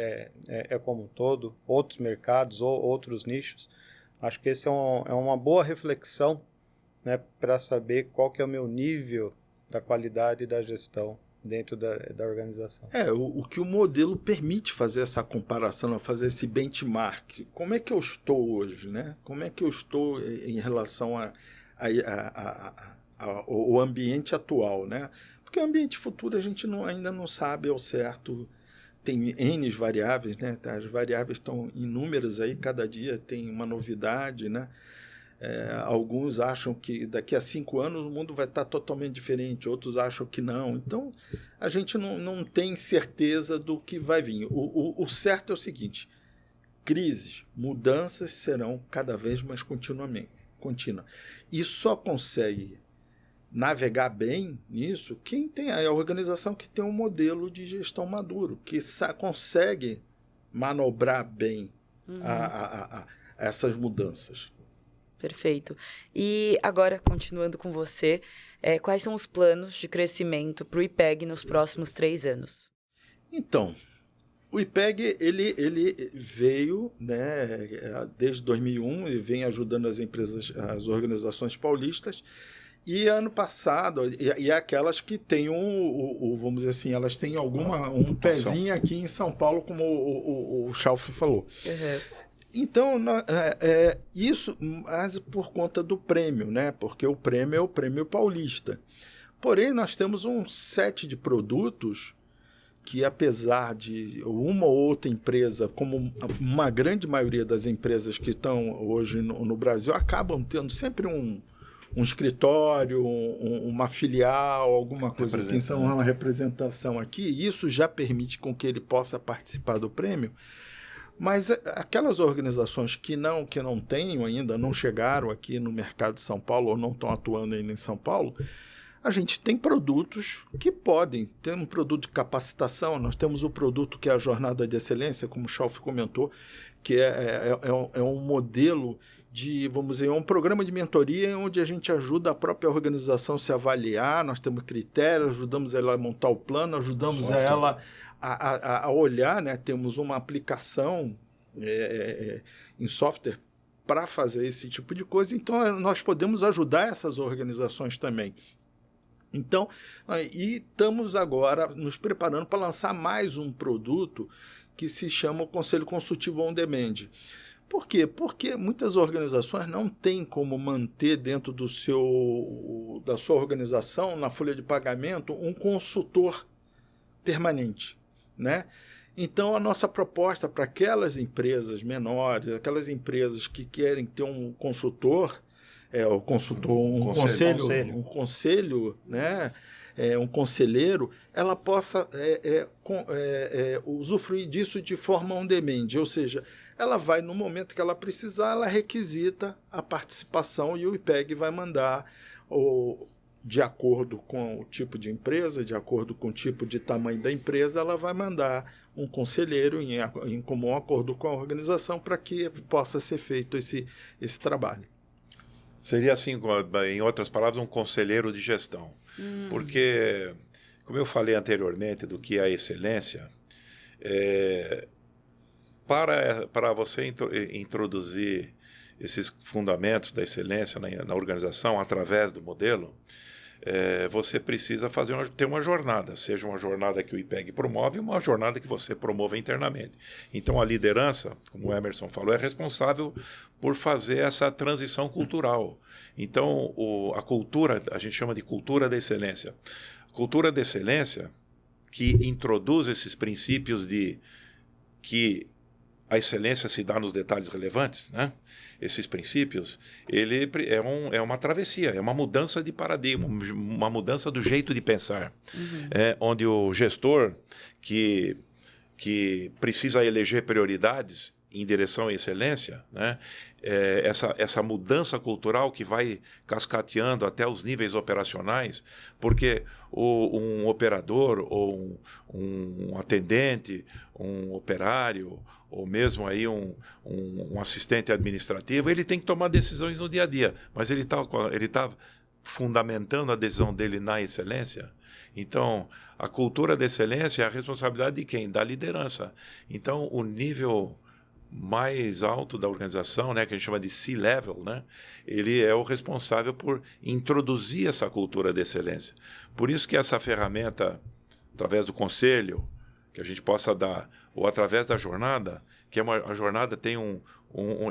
como um todo, outros mercados ou outros nichos. Acho que esse é uma boa reflexão, né, para saber qual que é o meu nível da qualidade da gestão dentro da organização. O que o modelo permite fazer essa comparação, fazer esse benchmark. Como é que eu estou hoje, né? Como é que eu estou em relação ao ambiente atual, né? Porque o ambiente futuro a gente ainda não sabe ao certo. Tem N variáveis, né? As variáveis estão inúmeras aí, cada dia tem uma novidade, né? Alguns acham que daqui a 5 anos o mundo vai estar totalmente diferente, outros acham que não. Então, a gente não tem certeza do que vai vir. O certo é o seguinte: crises, mudanças serão cada vez mais contínua. E só consegue navegar bem nisso quem tem a organização que tem um modelo de gestão maduro, que consegue manobrar bem essas mudanças. Perfeito. E agora, continuando com você, quais são os planos de crescimento para o IPEG nos próximos 3 anos? Então, o IPEG ele veio, né, desde 2001 e vem ajudando as organizações paulistas. E ano passado, e aquelas que têm vamos dizer assim, elas têm um pezinho aqui em São Paulo, como o Chalf falou. Uhum. Então, isso mas por conta do prêmio, né? Porque o prêmio é o prêmio paulista. Porém, nós temos um set de produtos que, apesar de uma ou outra empresa, como uma grande maioria das empresas que estão hoje no Brasil, acabam tendo sempre um escritório, uma filial, alguma coisa que são uma representação aqui, isso já permite com que ele possa participar do prêmio. Mas aquelas organizações que não tenham ainda, não chegaram aqui no mercado de São Paulo ou não estão atuando ainda em São Paulo, a gente tem produtos que podem. Tem um produto de capacitação, nós temos o produto que é a Jornada de Excelência, como o Chalf comentou, que é um modelo de, vamos dizer, um programa de mentoria onde a gente ajuda a própria organização a se avaliar, nós temos critérios, ajudamos ela a montar o plano, ajudamos ela a olhar, né? Temos uma aplicação em software para fazer esse tipo de coisa, então nós podemos ajudar essas organizações também. Então, e estamos agora nos preparando para lançar mais um produto que se chama o Conselho Consultivo On Demand. Por quê? Porque muitas organizações não têm como manter dentro da sua organização, na folha de pagamento, um consultor permanente, né? Então, a nossa proposta para aquelas empresas menores, aquelas empresas que querem ter um consultor, um conselho, né? Um conselheiro, ela possa usufruir disso de forma on demand, ou seja, ela vai, no momento que ela precisar, ela requisita a participação e o IPEG vai mandar, de acordo com o tipo de empresa, de acordo com o tipo de tamanho da empresa, ela vai mandar um conselheiro em comum acordo com a organização para que possa ser feito esse trabalho. Seria assim, em outras palavras, um conselheiro de gestão. Porque, como eu falei anteriormente do que é a excelência, para você introduzir esses fundamentos da excelência na organização através do modelo, você precisa ter uma jornada, seja uma jornada que o IPEG promove, uma jornada que você promova internamente. Então, a liderança, como o Emerson falou, é responsável por fazer essa transição cultural. Então, a cultura, a gente chama de cultura da excelência. Cultura da excelência que introduz esses princípios de que a excelência se dá nos detalhes relevantes, né? Esses princípios, ele é uma travessia, é uma mudança de paradigma, uma mudança do jeito de pensar. Onde o gestor que precisa eleger prioridades em direção à excelência, né? Essa mudança cultural que vai cascateando até os níveis operacionais, porque um operador ou um atendente, um operário, ou mesmo aí um assistente administrativo, ele tem que tomar decisões no dia a dia, mas ele tá fundamentando a decisão dele na excelência. Então, a cultura da excelência é a responsabilidade de quem? Da liderança. Então, o nível mais alto da organização, né, que a gente chama de C-Level, né, ele é o responsável por introduzir essa cultura de excelência. Por isso que essa ferramenta, através do conselho, que a gente possa dar, ou através da jornada, que a jornada tem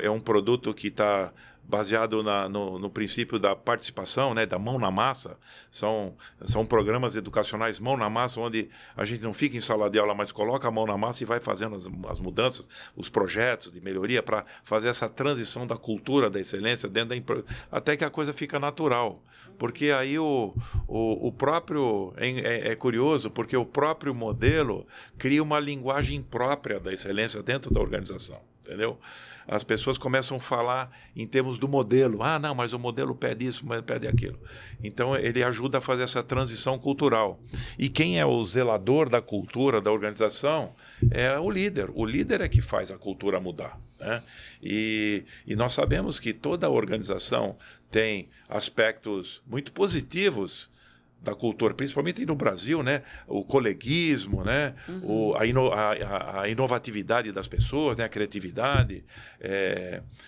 é um produto que está baseado no princípio da participação, né, da mão na massa. São programas educacionais mão na massa, onde a gente não fica em sala de aula, mas coloca a mão na massa e vai fazendo as mudanças, os projetos de melhoria para fazer essa transição da cultura da excelência até que a coisa fica natural. Porque aí o próprio... É curioso, porque o próprio modelo cria uma linguagem própria da excelência dentro da organização. Entendeu? As pessoas começam a falar em termos do modelo. Ah, não, mas o modelo pede isso, mas pede aquilo. Então, ele ajuda a fazer essa transição cultural. E quem é o zelador da cultura da organização é o líder. O líder é que faz a cultura mudar, né? E nós sabemos que toda organização tem aspectos muito positivos da cultura, principalmente no Brasil, né? O coleguismo, né? A inovatividade das pessoas, né? A criatividade.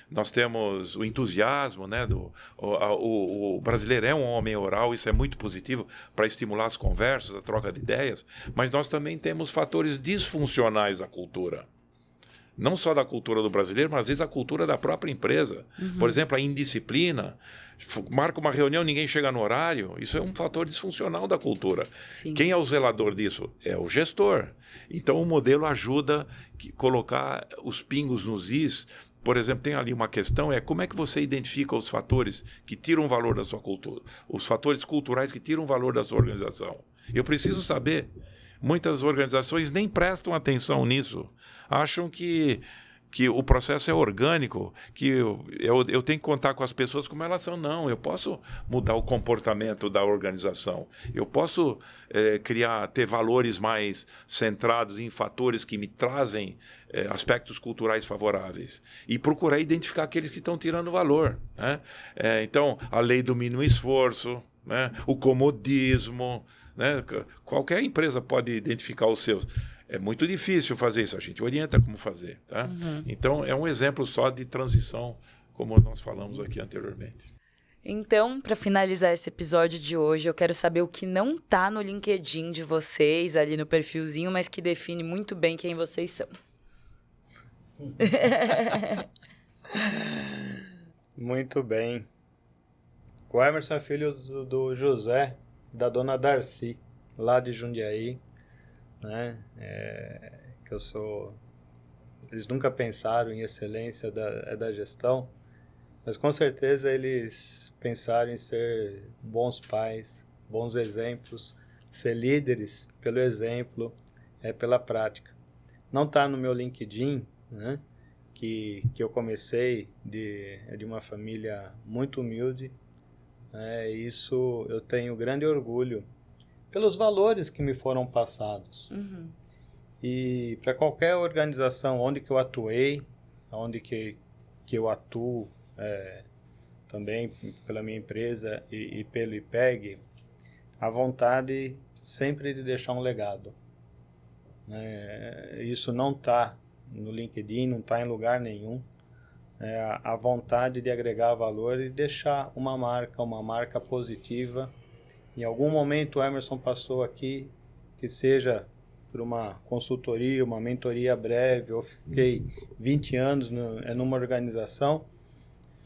Nós temos o entusiasmo, né? O brasileiro é um homem oral, isso é muito positivo para estimular as conversas, a troca de ideias, mas nós também temos fatores disfuncionais da cultura. Não só da cultura do brasileiro, mas às vezes a cultura da própria empresa. Por exemplo, a indisciplina. Marca uma reunião, ninguém chega no horário. Isso é um fator disfuncional da cultura. Sim. Quem é o zelador disso? É o gestor. Então, o modelo ajuda a colocar os pingos nos is. Por exemplo, tem ali uma questão, como é que você identifica os fatores que tiram valor da sua cultura? Os fatores culturais que tiram valor da sua organização. Eu preciso saber. Muitas organizações nem prestam atenção nisso. Acham que o processo é orgânico, que eu tenho que contar com as pessoas como elas são. Não, eu posso mudar o comportamento da organização. Eu posso ter valores mais centrados em fatores que me trazem aspectos culturais favoráveis. E procurar identificar aqueles que estão tirando valor, né? Então, a lei do mínimo esforço, né? O comodismo, né? Qualquer empresa pode identificar os seus. É muito difícil fazer isso, a gente orienta como fazer, tá? Então, é um exemplo só de transição, como nós falamos aqui anteriormente. Então, para finalizar esse episódio de hoje, eu quero saber o que não tá no LinkedIn de vocês, ali no perfilzinho, mas que define muito bem quem vocês são. Muito bem. O Emerson é filho do José, da dona Darcy, lá de Jundiaí, né? Que eu sou... Eles nunca pensaram em excelência da gestão, mas com certeza eles pensaram em ser bons pais, bons exemplos, ser líderes pelo exemplo, pela prática. Não está no meu LinkedIn, né? Que eu comecei de uma família muito humilde. Isso eu tenho grande orgulho pelos valores que me foram passados. E para qualquer organização onde que eu atuei, onde que eu atuo também pela minha empresa e pelo IPEG, a vontade sempre de deixar um legado. Isso não está no LinkedIn, não está em lugar nenhum. A vontade de agregar valor e deixar uma marca positiva. Em algum momento o Emerson passou aqui, que seja por uma consultoria, uma mentoria breve, eu fiquei 20 anos numa organização,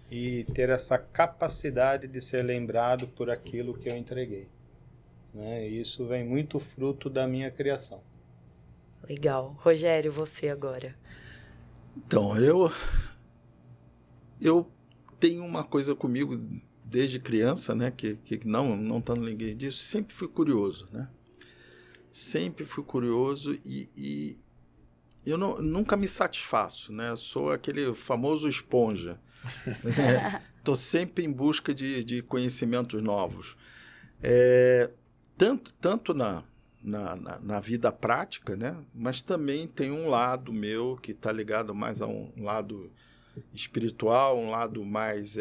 e ter essa capacidade de ser lembrado por aquilo que eu entreguei. Isso vem muito fruto da minha criação. Legal. Rogério, você agora. Então, eu tenho uma coisa comigo desde criança, né, que não está no LinkedIn disso, sempre fui curioso, né? Sempre fui curioso e eu nunca me satisfaço, né? Eu sou aquele famoso esponja. Estou sempre em busca de conhecimentos novos. Tanto na vida prática, né? Mas também tem um lado meu que está ligado mais a um lado espiritual, um lado mais,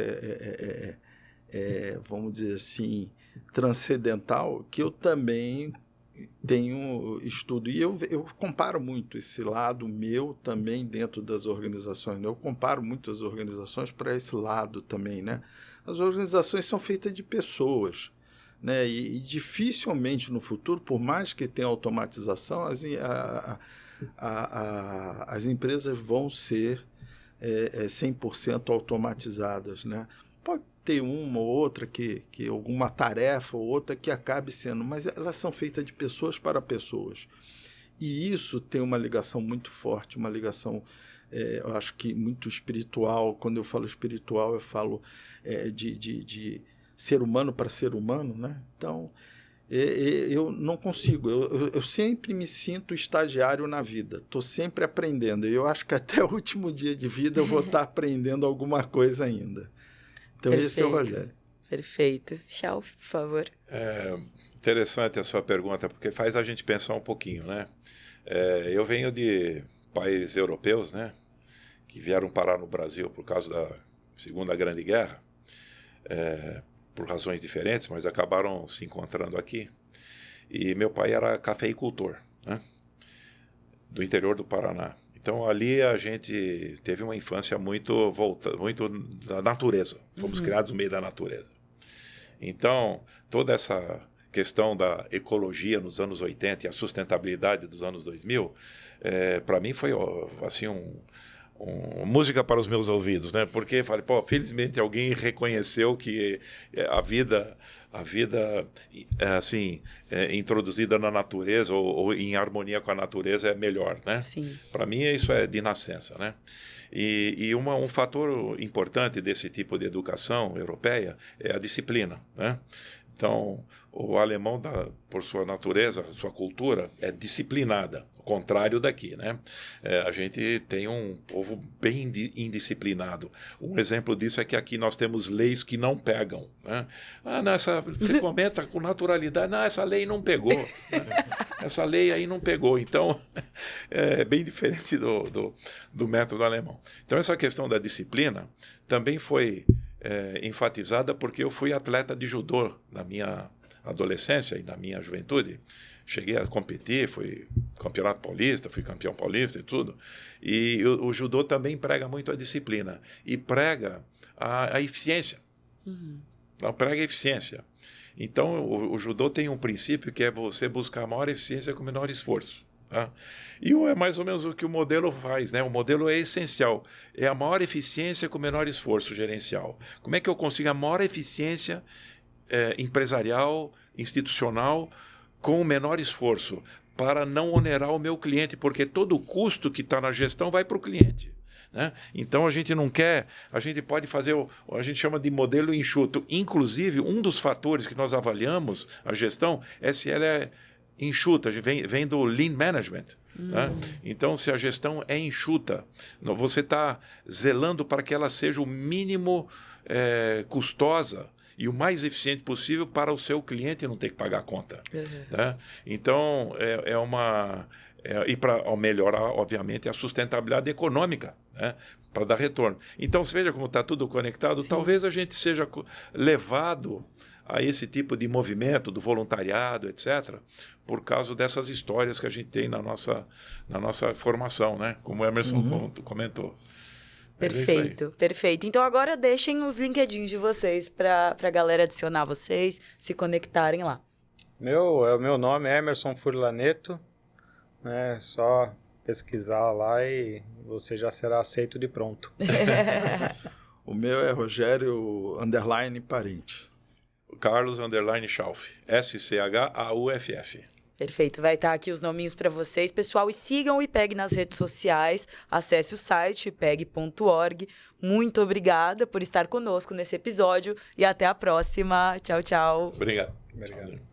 vamos dizer assim, transcendental, que eu também estudo. E eu comparo muito esse lado meu também dentro das organizações. Eu comparo muito as organizações para esse lado também, né? As organizações são feitas de pessoas, né? E dificilmente no futuro, por mais que tenha automatização, as empresas vão ser 100% automatizadas, né? Pode ter uma ou outra que alguma tarefa ou outra que acabe sendo, mas elas são feitas de pessoas para pessoas. E isso tem uma ligação muito forte, uma ligação, eu acho que muito espiritual. Quando eu falo espiritual, eu falo de ser humano para ser humano, né? Então, eu não consigo. Eu sempre me sinto estagiário na vida. Estou sempre aprendendo. Eu acho que até o último dia de vida eu vou estar aprendendo alguma coisa ainda. Então, Perfeito. Esse é o Rogério. Perfeito. Tchau, por favor. Interessante a sua pergunta, porque faz a gente pensar um pouquinho, né? Eu venho de países europeus, né? Que vieram parar no Brasil por causa da Segunda Grande Guerra, por razões diferentes, mas acabaram se encontrando aqui. E meu pai era cafeicultor, né? Do interior do Paraná. Então, ali a gente teve uma infância muito da natureza. Fomos criados no meio da natureza. Então, toda essa questão da ecologia nos anos 80 e a sustentabilidade dos anos 2000, para mim foi assim, música para os meus ouvidos, né? Porque falei, felizmente alguém reconheceu que a vida assim, introduzida na natureza ou em harmonia com a natureza é melhor, né? Para mim isso é de nascença, né? E um fator importante desse tipo de educação europeia é a disciplina, né? Então, o alemão, por sua natureza, sua cultura, é disciplinada, ao contrário daqui, né? A gente tem um povo bem indisciplinado. Um exemplo disso é que aqui nós temos leis que não pegam, né? Você comenta com naturalidade, essa lei não pegou, né? Essa lei aí não pegou. Então, é bem diferente do método alemão. Então, essa questão da disciplina também foi enfatizada porque eu fui atleta de judô na minha adolescência e na minha juventude. Cheguei a competir, fui campeonato paulista, fui campeão paulista e tudo. E o judô também prega muito a disciplina e prega a eficiência. Não, prega a eficiência. Então, o judô tem um princípio que é você buscar a maior eficiência com o menor esforço. Tá? E é mais ou menos o que o modelo faz, né? O modelo é essencial, é a maior eficiência com o menor esforço gerencial. Como é que eu consigo a maior eficiência empresarial, institucional, com o menor esforço, para não onerar o meu cliente, porque todo o custo que está na gestão vai para o cliente, né? Então a gente não quer, a gente pode fazer, a gente chama de modelo enxuto. Inclusive, um dos fatores que nós avaliamos a gestão é se ela é enxuta, vem do Lean Management. Né? Então, se a gestão é enxuta, você está zelando para que ela seja o mínimo custosa e o mais eficiente possível para o seu cliente não ter que pagar a conta. Né? Então, e para melhorar, obviamente, a sustentabilidade econômica, né? Para dar retorno. Então, você veja como está tudo conectado. Sim. Talvez a gente seja levado a esse tipo de movimento do voluntariado, etc., por causa dessas histórias que a gente tem na nossa formação, né? Como o Emerson comentou. Perfeito, perfeito. Então agora deixem os LinkedIns de vocês para a galera adicionar vocês, se conectarem lá. O meu nome é Emerson Furlaneto, né? Só pesquisar lá e você já será aceito de pronto. O meu é Rogério _Parente. Carlos _Schauf. SCHAUFF. Perfeito, vai estar aqui os nominhos para vocês, pessoal, e sigam o IPEG nas redes sociais, acesse o site ipeg.org. Muito obrigada por estar conosco nesse episódio e até a próxima. Tchau, tchau. Obrigado. Obrigado.